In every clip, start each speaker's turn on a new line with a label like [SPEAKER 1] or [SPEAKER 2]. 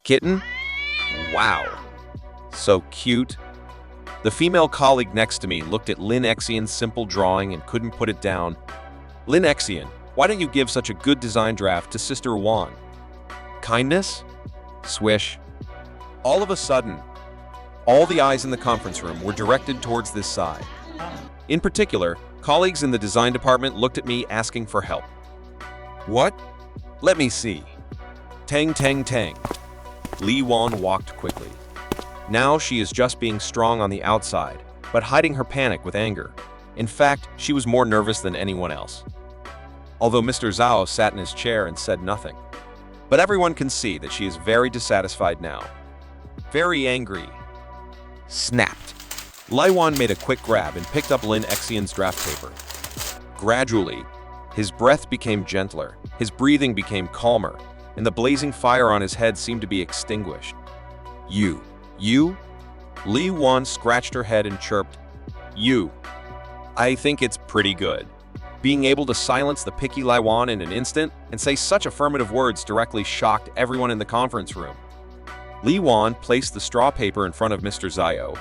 [SPEAKER 1] Kitten? Wow. So cute. The female colleague next to me looked at Lin Xian's simple drawing and couldn't put it down. Lin Xian, why don't you give such a good design draft to Sister Wan? Kindness? Swish. All of a sudden, all the eyes in the conference room were directed towards this side. In particular, colleagues in the design department looked at me asking for help. What? Let me see. Tang, tang, tang. Li Wan walked quickly. Now she is just being strong on the outside, but hiding her panic with anger. In fact, she was more nervous than anyone else. Although Mr. Zhao sat in his chair and said nothing. But everyone can see that she is very dissatisfied now. Very angry. Snapped. Li Wan made a quick grab and picked up Lin Xian's draft paper. Gradually, his breath became gentler, his breathing became calmer, and the blazing fire on his head seemed to be extinguished. You? Li Wan scratched her head and chirped, You. I think it's pretty good. Being able to silence the picky Li Wan in an instant and say such affirmative words directly shocked everyone in the conference room. Li Wan placed the straw paper in front of Mr. Zhao.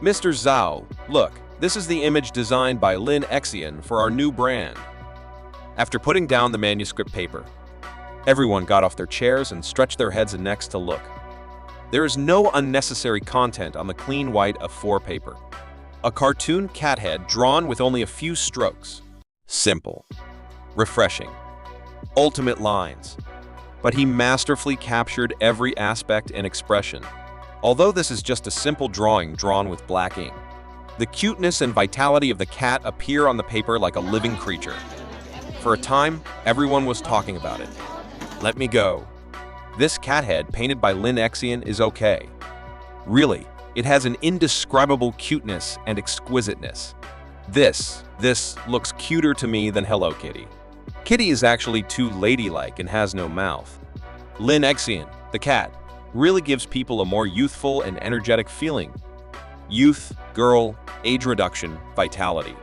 [SPEAKER 1] Mr. Zhao, look, this is the image designed by Lin Xian for our new brand. After putting down the manuscript paper, everyone got off their chairs and stretched their heads and necks to look. There is no unnecessary content on the clean white A4 paper. A cartoon cat head drawn with only a few strokes. Simple. Refreshing. Ultimate lines. But he masterfully captured every aspect and expression. Although this is just a simple drawing drawn with black ink, the cuteness and vitality of the cat appear on the paper like a living creature. For a time, everyone was talking about it. Let me go. This cat head painted by Lin Xian is okay. Really, it has an indescribable cuteness and exquisiteness. This looks cuter to me than Hello Kitty. Kitty is actually too ladylike and has no mouth. Lin Xian, the cat, really gives people a more youthful and energetic feeling. Youth, girl, age reduction, vitality.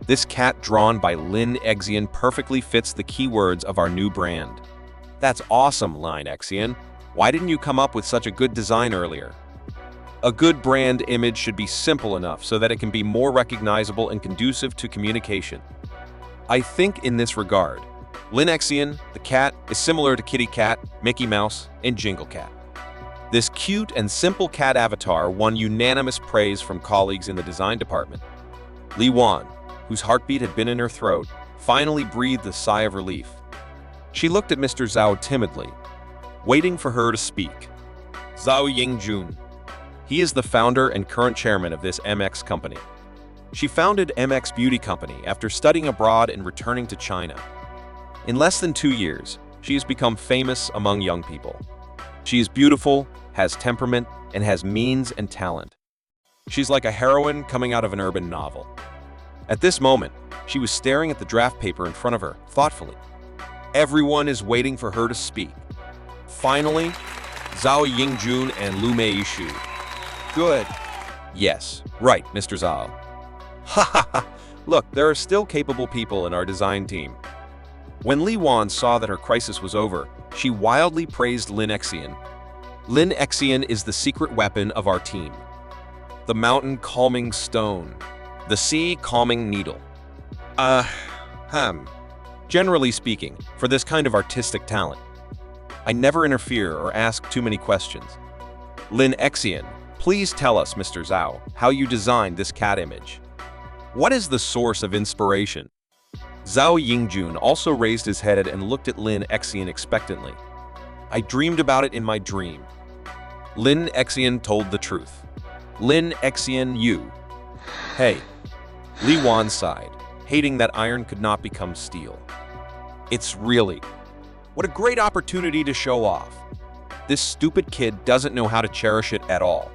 [SPEAKER 1] This cat drawn by Lin Xian perfectly fits the keywords of our new brand. That's awesome, Lin Xian. Why didn't you come up with such a good design earlier? A good brand image should be simple enough so that it can be more recognizable and conducive to communication. I think in this regard, Lin Xian, the cat, is similar to Kitty Cat, Mickey Mouse, and Jingle Cat. This cute and simple cat avatar won unanimous praise from colleagues in the design department. Li Wan, whose heartbeat had been in her throat, finally breathed a sigh of relief. She looked at Mr. Zhao timidly, waiting for her to speak. Zhao Yingjun. He is the founder and current chairman of this MX company. She founded MX Beauty Company after studying abroad and returning to China. In less than 2 years, she has become famous among young people. She is beautiful, has temperament, and has means and talent. She's like a heroine coming out of an urban novel. At this moment, she was staring at the draft paper in front of her, thoughtfully. Everyone is waiting for her to speak. Finally, Zhao Yingjun and Lu Meishu. Good. Yes, right, Mr. Zhao. Ha ha ha! Look, there are still capable people in our design team. When Li Wan saw that her crisis was over, she wildly praised Lin Xian. Lin Xian is the secret weapon of our team. The mountain calming stone. The sea calming needle. Generally speaking, for this kind of artistic talent, I never interfere or ask too many questions. Lin Xian, please tell us, Mr. Zhao, how you designed this cat image. What is the source of inspiration? Zhao Yingjun also raised his head and looked at Lin Xian expectantly. I dreamed about it in my dream. Lin Xian told the truth. Lin Xian, you. Hey. Li Wan sighed, hating that iron could not become steel. It's really. What a great opportunity to show off. This stupid kid doesn't know how to cherish it at all.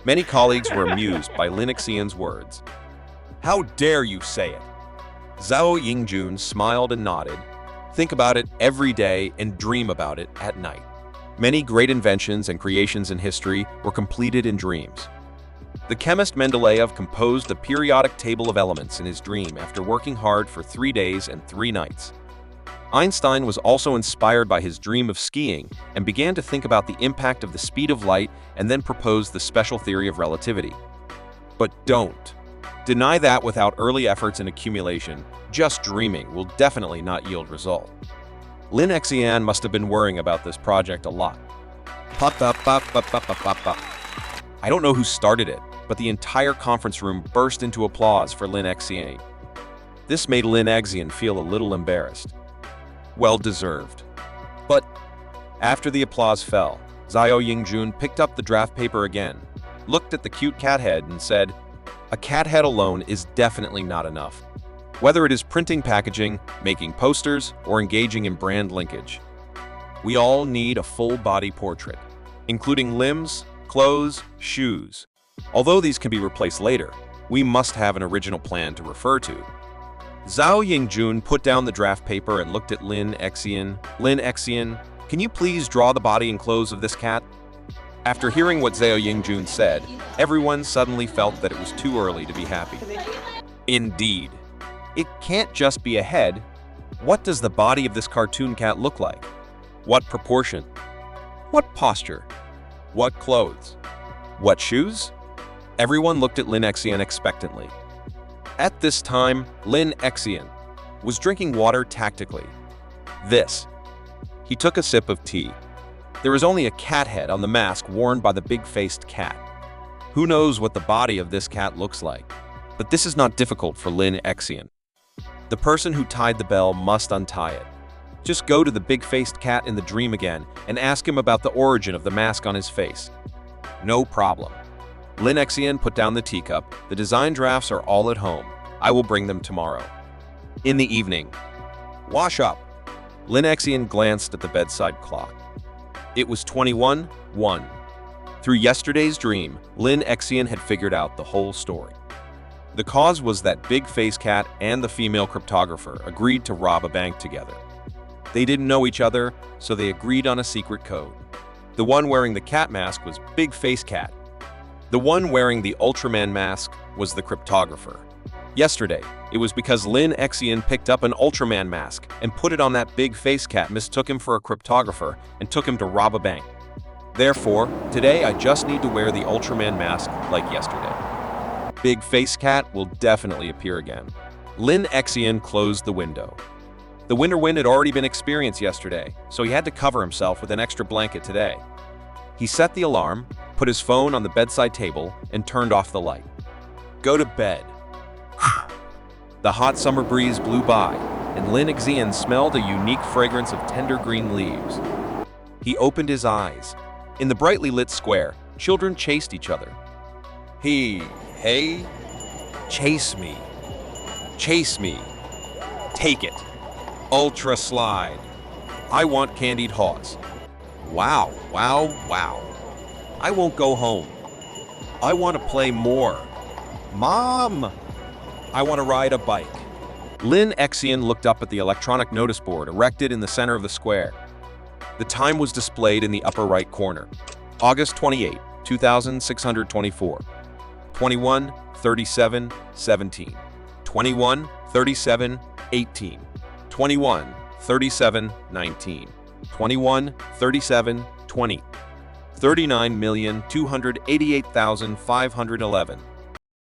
[SPEAKER 1] Many colleagues were amused by Lin Xian's words. How dare you say it? Zhao Yingjun smiled and nodded. Think about it every day and dream about it at night. Many great inventions and creations in history were completed in dreams. The chemist Mendeleev composed a periodic table of elements in his dream after working hard for 3 days and 3 nights. Einstein was also inspired by his dream of skiing and began to think about the impact of the speed of light and then proposed the special theory of relativity. But don't deny that without early efforts and accumulation, just dreaming will definitely not yield result. Lin Xian must have been worrying about this project a lot. I don't know who started it, but the entire conference room burst into applause for Lin Xian. This made Lin Xian feel a little embarrassed. Well-deserved. But after the applause fell, Xiao Yingjun picked up the draft paper again, looked at the cute cat head and said, "A cat head alone is definitely not enough. Whether it is printing packaging, making posters, or engaging in brand linkage. We all need a full-body portrait, including limbs, clothes, shoes. Although these can be replaced later, we must have an original plan to refer to." Zhao Yingjun put down the draft paper and looked at Lin Xian. "Lin Xian, can you please draw the body and clothes of this cat?" After hearing what Zhao Yingjun said, everyone suddenly felt that it was too early to be happy. Indeed. It can't just be a head. What does the body of this cartoon cat look like? What proportion? What posture? What clothes? What shoes? Everyone looked at Lin Xian expectantly. At this time, Lin Xian was drinking water tactically. He took a sip of tea. There is only a cat head on the mask worn by the big-faced cat. Who knows what the body of this cat looks like? But this is not difficult for Lin Xian. The person who tied the bell must untie it. Just go to the big-faced cat in the dream again and ask him about the origin of the mask on his face. No problem. Lin Xian put down the teacup. The design drafts are all at home. I will bring them tomorrow. In the evening. Wash up. Lin Xian glanced at the bedside clock. It was 21:01. Through yesterday's dream, Lin Xian had figured out the whole story. The cause was that big-faced cat and the female cryptographer agreed to rob a bank together. They didn't know each other, so they agreed on a secret code. The one wearing the cat mask was Big-Faced Cat. The one wearing the Ultraman mask was the cryptographer. Yesterday, it was because Lin Xian picked up an Ultraman mask and put it on that big-faced cat mistook him for a cryptographer and took him to rob a bank. Therefore, today I just need to wear the Ultraman mask like yesterday. Big-faced cat will definitely appear again. Lin Xian closed the window. The winter wind had already been experienced yesterday, so he had to cover himself with an extra blanket today. He set the alarm, put his phone on the bedside table, and turned off the light. Go to bed. The hot summer breeze blew by, and Lin Xian smelled a unique fragrance of tender green leaves. He opened his eyes. In the brightly lit square, children chased each other. Hey, chase me. Chase me. Take it. Ultra slide. I want candied haws. Wow. I won't go home. I want to play more. Mom! I want to ride a bike. Lin Xian looked up at the electronic notice board erected in the center of the square. The time was displayed in the upper right corner. August 28, 2624. 21:37:17. 21:37:18. 21:37:19. 21:37:20. 39,288,511.